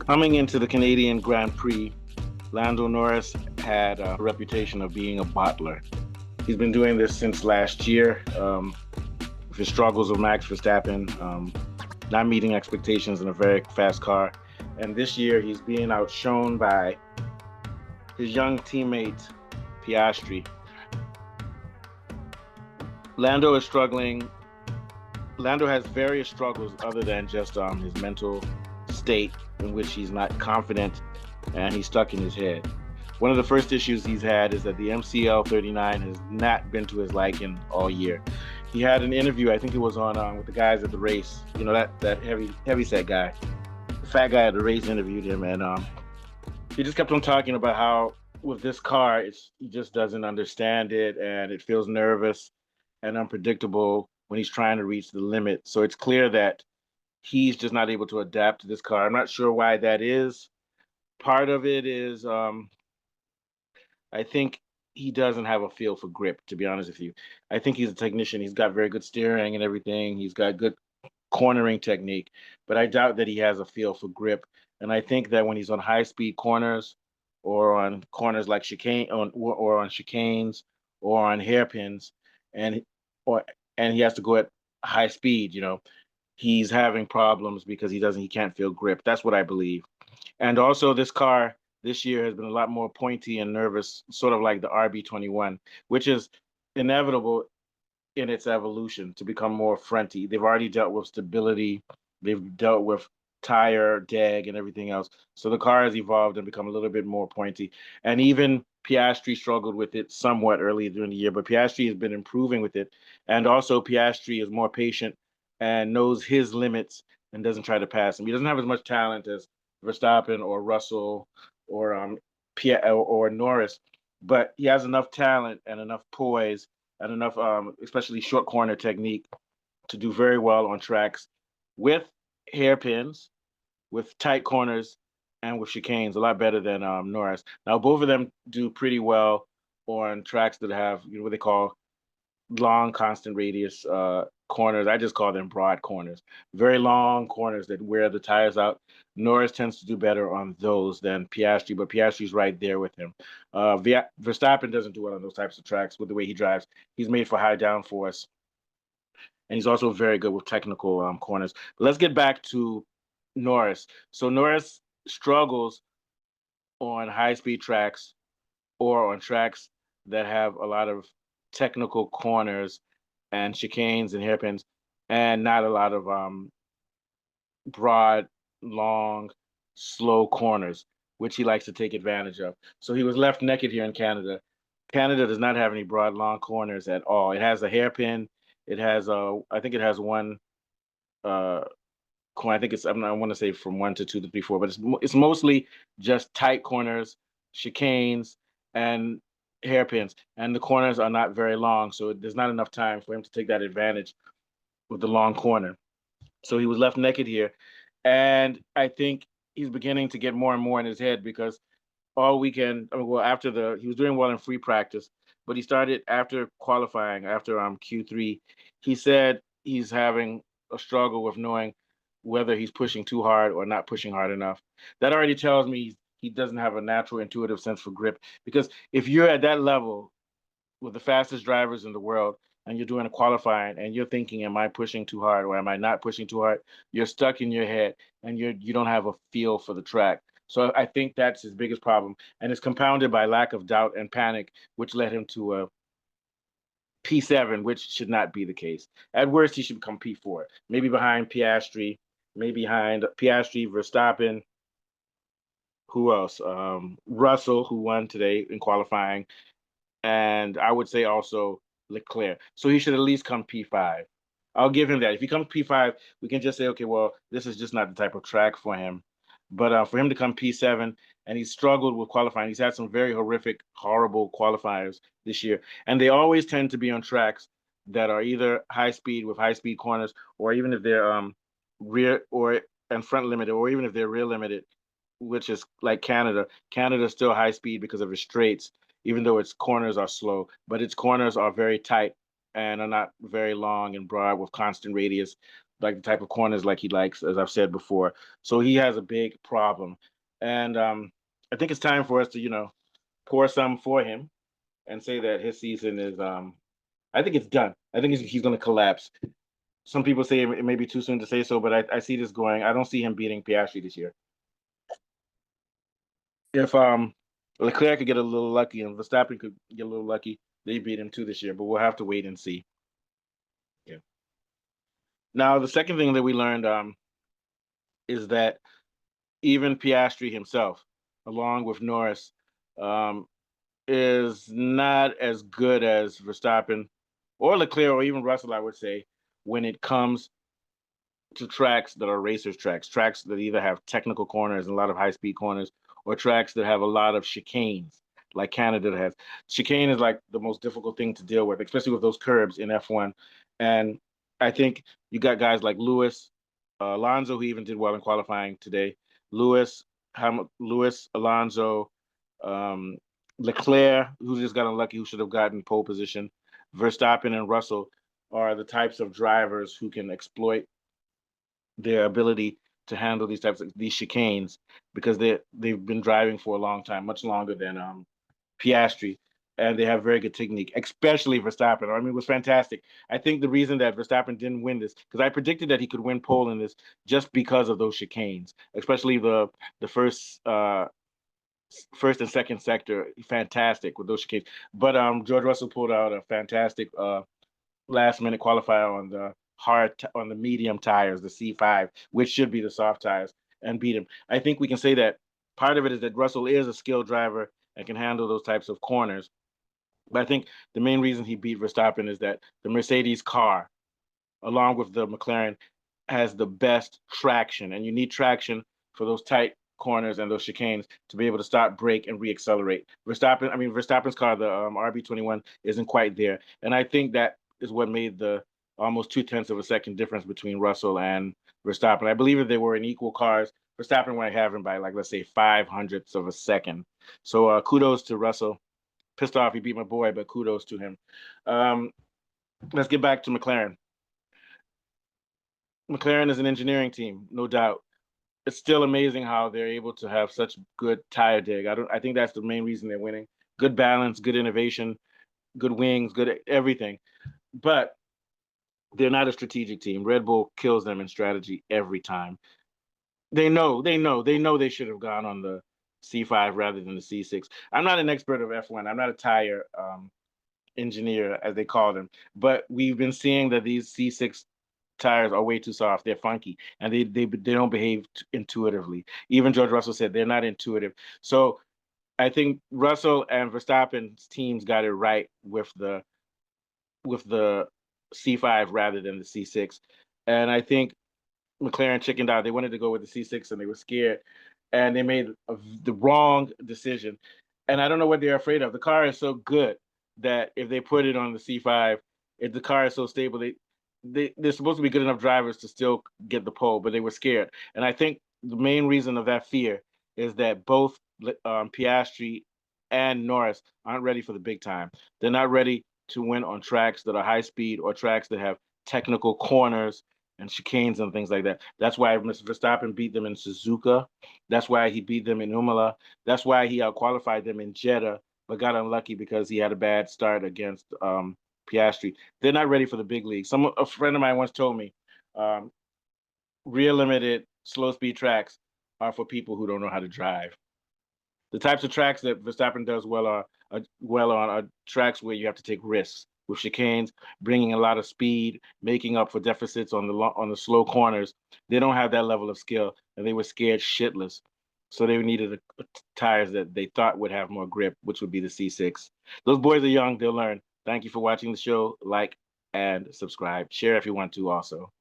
Coming into the Canadian Grand Prix, Lando Norris had a reputation of being a bottler. He's been doing this since last year with his struggles with Max Verstappen, not meeting expectations in a very fast car. And this year, he's being outshone by his young teammate, Piastri. Lando is struggling. Lando has various struggles other than just his mental state in which he's not confident and he's stuck in his head. One of the first issues he's had is that the MCL 39 has not been to his liking all year. He had an interview, I think it was on with the guys at the race. You know that heavy set guy, the fat guy at the race interviewed him, and he just kept on talking about how with this car, he just doesn't understand it, and it feels nervous and unpredictable when he's trying to reach the limit. So it's clear that he's just not able to adapt to this car. I'm not sure why that is. Part of it is I think he doesn't have a feel for grip, to be honest with you. I think he's a technician. He's got very good steering and everything. He's got good cornering technique, but I doubt that he has a feel for grip. And I think that when he's on high speed corners or on corners like or on chicanes or on hairpins and or and he has to go at high speed, he's having problems because he can't feel grip. That's what I believe. And also, this car this year has been a lot more pointy and nervous, sort of like the RB21, which is inevitable in its evolution to become more fronty. They've already dealt with stability, they've dealt with tire, drag, and everything else. So the car has evolved and become a little bit more pointy. And even Piastri struggled with it somewhat early during the year, but Piastri has been improving with it. And also, Piastri is more patient and knows his limits and doesn't try to pass him. He doesn't have as much talent as Verstappen or Russell or or Norris, but he has enough talent and enough poise and enough, especially short corner technique, to do very well on tracks with hairpins, with tight corners, and with chicanes. A lot better than Norris. Now, both of them do pretty well on tracks that have what they call long constant radius corners. I just call them broad corners. Very long corners that wear the tires out. Norris tends to do better on those than Piastri, but Piastri's right there with him. Verstappen doesn't do well on those types of tracks with the way he drives. He's made for high downforce, and he's also very good with technical corners. But let's get back to Norris. So Norris struggles on high speed tracks or on tracks that have a lot of technical corners and chicanes and hairpins, and not a lot of broad, long, slow corners, which he likes to take advantage of. So he was left naked here in Canada. Canada does not have any broad, long corners at all. It has a hairpin. It has I think it has one uh I think I want to say from 1 to 2 to 3, 4, but it's mostly just tight corners, chicanes, and hairpins, and the corners are not very long, so there's not enough time for him to take that advantage with the long corner. So he was left naked here, and I think he's beginning to get more and more in his head because all weekend, well, after he was doing well in free practice, but he started after qualifying, after Q3, he said he's having a struggle with knowing whether he's pushing too hard or not pushing hard enough. That already tells me he doesn't have a natural intuitive sense for grip, because if you're at that level with the fastest drivers in the world and you're doing a qualifying and you're thinking, am I pushing too hard or am I not pushing too hard? You're stuck in your head and you don't have a feel for the track. So I think that's his biggest problem. And it's compounded by lack of doubt and panic, which led him to a P7, which should not be the case. At worst, he should become P4, maybe behind Piastri, maybe behind Piastri, Verstappen. Who else? Russell, who won today in qualifying, and I would say also Leclerc. So he should at least come P5. I'll give him that. If he comes P5, we can just say, okay, well, this is just not the type of track for him. But for him to come P7, and he's struggled with qualifying. He's had some very horrific, horrible qualifiers this year. And they always tend to be on tracks that are either high speed with high speed corners, or even if they're rear or and front limited, or even if they're rear limited, which is like Canada. Canada's still high speed because of its straights, even though its corners are slow, but its corners are very tight and are not very long and broad with constant radius. like the type of corners like he likes, as I've said before. So he has a big problem, and I think it's time for us to pour some for him and say that his season is I think it's done. I think he's going to collapse. Some people say it may be too soon to say so, but I see this going. I don't see him beating Piastri this year. If Leclerc could get a little lucky and Verstappen could get a little lucky, they beat him too this year. But we'll have to wait and see. Yeah. Now the second thing that we learned is that even Piastri himself, along with Norris, um, is not as good as Verstappen or Leclerc or even Russell, I would say, when it comes to tracks that are racers tracks that either have technical corners and a lot of high speed corners, or tracks that have a lot of chicanes, like Canada has. Chicane is like the most difficult thing to deal with, especially with those curbs in F1. And I think you got guys like Lewis, Alonso, who even did well in qualifying today. Lewis, Lewis, Alonso, um, Leclerc, who just got unlucky, who should have gotten pole position. Verstappen and Russell are the types of drivers who can exploit their ability to handle these types of these chicanes because they've been driving for a long time, much longer than Piastri, and they have very good technique, especially Verstappen. I mean, it was fantastic. I think the reason that Verstappen didn't win this, because I predicted that he could win pole in this just because of those chicanes, especially the first and second sector, fantastic with those chicanes. But George Russell pulled out a fantastic last minute qualifier on the medium tires, the C5, which should be the soft tires, and beat him. I think we can say that part of it is that Russell is a skilled driver and can handle those types of corners. But I think the main reason he beat Verstappen is that the Mercedes car, along with the McLaren, has the best traction, and you need traction for those tight corners and those chicanes to be able to stop, brake, and reaccelerate. Verstappen's car, the RB21, isn't quite there, and I think that is what made the almost 2/10 of a second difference between Russell and Verstappen. I believe if they were in equal cars, Verstappen might have him by, like, let's say 500ths of a second. So kudos to Russell. Pissed off he beat my boy, but kudos to him. Let's get back to McLaren. McLaren is an engineering team, no doubt. It's still amazing how they're able to have such good tire dig. I think that's the main reason they're winning. Good balance, good innovation, good wings, good everything. But they're not a strategic team. Red Bull kills them in strategy every time. They should have gone on the C5 rather than the C6. I'm not an expert of F1. I'm not a tire engineer, as they call them, but we've been seeing that these C6 tires are way too soft. They're funky, and they don't behave intuitively. Even George Russell said they're not intuitive. So I think Russell and Verstappen's teams got it right with the C5 rather than the C6, and I think McLaren chickened out. They wanted to go with the C6 and they were scared, and they made the wrong decision. And I don't know what they're afraid of. The car is so good that if they put it on the C5, if the car is so stable, they're supposed to be good enough drivers to still get the pole, but they were scared. And I think the main reason of that fear is that both Piastri and Norris aren't ready for the big time. They're not ready to win on tracks that are high speed or tracks that have technical corners and chicanes and things like that. That's why Mr. Verstappen beat them in Suzuka. That's why he beat them in Imola. That's why he outqualified them in Jeddah, but got unlucky because he had a bad start against Piastri. They're not ready for the big league. A friend of mine once told me, real limited slow speed tracks are for people who don't know how to drive. The types of tracks that Verstappen does well are tracks where you have to take risks with chicanes, bringing a lot of speed, making up for deficits on the slow corners. They don't have that level of skill, and they were scared shitless. So they needed tires that they thought would have more grip, which would be the C6. Those boys are young; they'll learn. Thank you for watching the show. Like and subscribe. Share if you want to also.